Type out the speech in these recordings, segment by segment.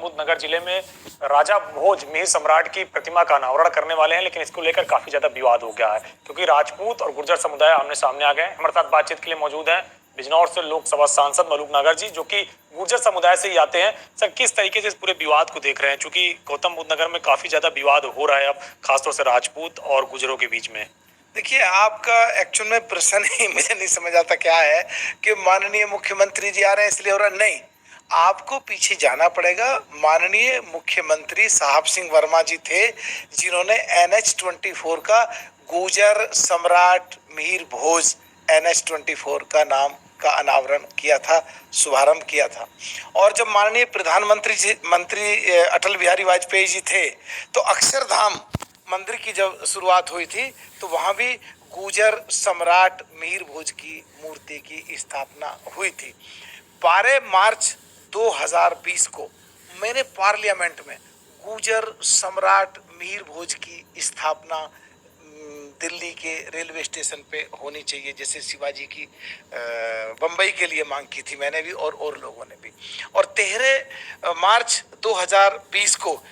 बुद्ध नगर जिले में राजा भोज मीर सम्राट की प्रतिमा का अनावरण करने वाले हैं, लेकिन इसको लेकर काफी ज्यादा विवाद हो गया है क्योंकि राजपूत और गुर्जर समुदाय आमने सामने आ गए। हमारे साथ बातचीत के लिए मौजूद हैं बिजनौर से लोकसभा सांसद मलूक नागर जी, जो कि गुर्जर समुदाय से ही आते हैं। सर, किस तरीके से इस पूरे विवाद को देख रहे हैं, क्योंकि गौतम बुद्ध नगर में काफी ज्यादा विवाद हो रहा है अब, खासतौर से राजपूत और गुजरों के बीच में। देखिए, आपका एक्चुअल में प्रश्न ही मुझे नहीं समझ आता क्या है कि माननीय मुख्यमंत्री जी आ रहे हैं इसलिए हो रहा है। नहीं, आपको पीछे जाना पड़ेगा। माननीय मुख्यमंत्री साहब सिंह वर्मा जी थे जिन्होंने NH-24 का गुर्जर सम्राट मीर भोज NH-24 का नाम का अनावरण किया था, शुभारंभ किया था। और जब माननीय मंत्री अटल बिहारी वाजपेयी जी थे तो अक्षरधाम मंदिर की जब शुरुआत हुई थी तो वहां भी गुर्जर सम्राट मीर भोज की मूर्ति की स्थापना हुई थी। 12 मार्च 2020 को मैंने पार्लियामेंट में गुर्जर सम्राट मीर भोज की स्थापना दिल्ली के रेलवे स्टेशन पे होनी चाहिए, जैसे शिवाजी की बम्बई के लिए मांग की थी मैंने भी और लोगों ने भी। और 13 मार्च 2020 को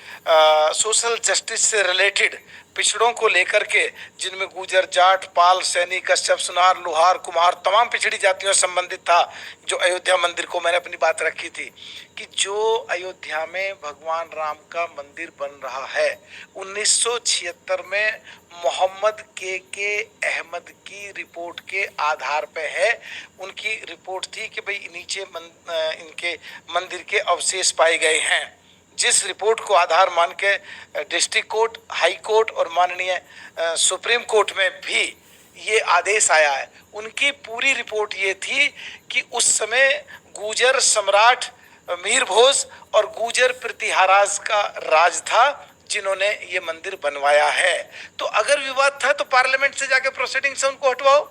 सोशल जस्टिस से रिलेटेड पिछड़ों को लेकर के, जिनमें गुर्जर, जाट, पाल, सैनी, कश्यप, सुनार, लोहार, कुम्हार, तमाम पिछड़ी जातियों से संबंधित था, जो अयोध्या मंदिर को मैंने अपनी बात रखी थी कि जो अयोध्या में भगवान राम का मंदिर बन रहा है 1976 में मोहम्मद के अहमद की रिपोर्ट के आधार पे है। उनकी रिपोर्ट थी कि भाई नीचे इनके मंदिर के अवशेष पाए गए हैं, जिस रिपोर्ट को आधार मान के डिस्ट्रिक्ट कोर्ट, हाई कोर्ट और माननीय सुप्रीम कोर्ट में भी ये आदेश आया है। उनकी पूरी रिपोर्ट ये थी कि उस समय गुर्जर सम्राट मीर भोज और गुर्जर प्रतिहाराज का राज था जिन्होंने ये मंदिर बनवाया है। तो अगर विवाद था तो पार्लियामेंट से जाके प्रोसीडिंग से उनको हटवाओ।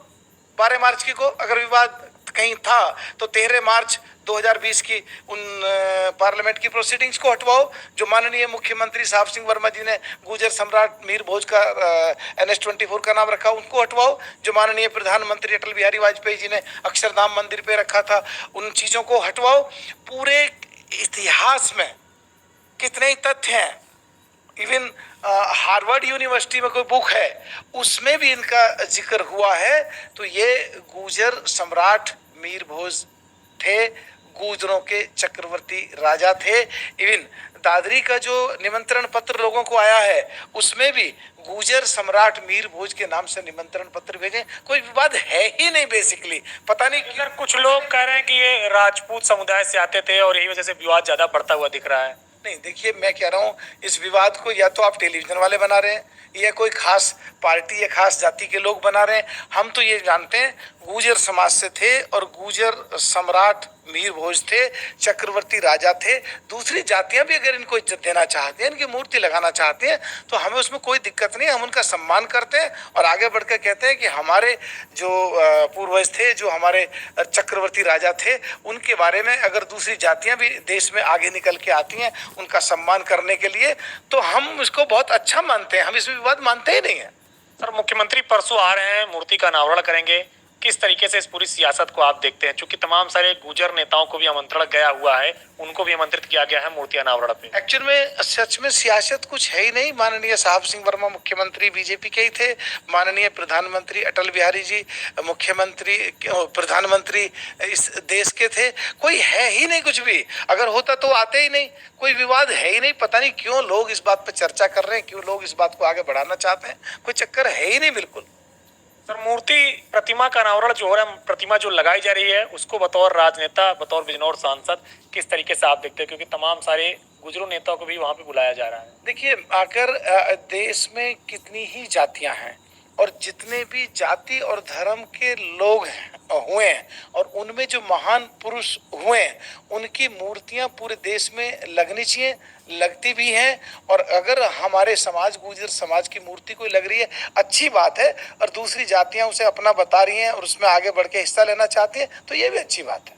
12 मार्च की को अगर विवाद कहीं था तो 13 मार्च 2020 की उन पार्लियामेंट की प्रोसीडिंग्स को हटवाओ। जो माननीय मुख्यमंत्री साहब सिंह वर्मा जी ने गुर्जर सम्राट मीर भोज का NH-24 का नाम रखा, उनको हटवाओ। जो माननीय प्रधानमंत्री अटल बिहारी वाजपेयी जी ने अक्षरधाम मंदिर पे रखा था, उन चीज़ों को हटवाओ। पूरे इतिहास में कितने ही तथ्य हैं, इवन हार्वर्ड यूनिवर्सिटी में कोई बुक है उसमें भी इनका जिक्र हुआ है। तो ये गुर्जर सम्राट मीर भोज थे, गुर्जरों के चक्रवर्ती राजा थे। इवन दादरी का जो निमंत्रण पत्र लोगों को आया है उसमें भी गुर्जर सम्राट मीर भोज के नाम से निमंत्रण पत्र भेजे। कोई विवाद है ही नहीं बेसिकली। पता नहीं अगर कुछ लोग कह रहे हैं कि ये राजपूत समुदाय से आते थे और यही वजह से विवाद ज्यादा बढ़ता हुआ दिख रहा है। नहीं, देखिए, मैं कह रहा हूँ इस विवाद को या तो आप टेलीविजन वाले बना रहे हैं या कोई खास पार्टी या खास जाति के लोग बना रहे हैं। हम तो ये जानते हैं गुर्जर समाज से थे और गुर्जर सम्राट मीर भोज थे, चक्रवर्ती राजा थे। दूसरी जातियां भी अगर इनको इज्जत देना चाहते हैं, इनकी मूर्ति लगाना चाहते हैं तो हमें उसमें कोई दिक्कत नहीं है। हम उनका सम्मान करते हैं और आगे बढ़कर कहते हैं कि हमारे जो पूर्वज थे, जो हमारे चक्रवर्ती राजा थे, उनके बारे में अगर दूसरी जातियां भी देश में आगे निकल के आती हैं उनका सम्मान करने के लिए, तो हम इसको बहुत अच्छा मानते हैं। हम इसमें विवाद मानते ही नहीं है। सर, मुख्यमंत्री परसों आ रहे हैं, मूर्ति का अनावरण करेंगे, किस तरीके से इस पूरी सियासत को आप देखते हैं, क्योंकि तमाम सारे गुर्जर नेताओं को भी आमंत्रण गया हुआ है, उनको भी आमंत्रित किया गया है मूर्ति अनावरण पे। एक्चुअल में सच में सियासत कुछ है ही नहीं। माननीय साहब सिंह वर्मा मुख्यमंत्री बीजेपी के ही थे, माननीय प्रधानमंत्री अटल बिहारी जी प्रधानमंत्री इस देश के थे। कोई है ही नहीं कुछ भी। अगर होता तो आते ही नहीं। कोई विवाद है ही नहीं। पता नहीं क्यों लोग इस बात पर चर्चा कर रहे हैं, क्यों लोग इस बात को आगे बढ़ाना चाहते हैं। कोई चक्कर है ही नहीं बिल्कुल। सर, मूर्ति प्रतिमा का अनावरण जो हो रहा है, प्रतिमा जो लगाई जा रही है, उसको बतौर राजनेता, बतौर बिजनौर सांसद किस तरीके से आप देखते हैं, क्योंकि तमाम सारे गुजरों नेताओं को भी वहां पे बुलाया जा रहा है। देखिए, आकर देश में कितनी ही जातियां हैं और जितने भी जाति और धर्म के लोग हुए हैं और उनमें जो महान पुरुष हुए हैं, उनकी मूर्तियां पूरे देश में लगनी चाहिए, लगती भी हैं। और अगर हमारे समाज, गुर्जर समाज की मूर्ति कोई लग रही है, अच्छी बात है, और दूसरी जातियां उसे अपना बता रही हैं और उसमें आगे बढ़ के हिस्सा लेना चाहती हैं, तो ये भी अच्छी बात है।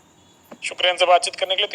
शुक्रिया हमसे बातचीत करने के लिए।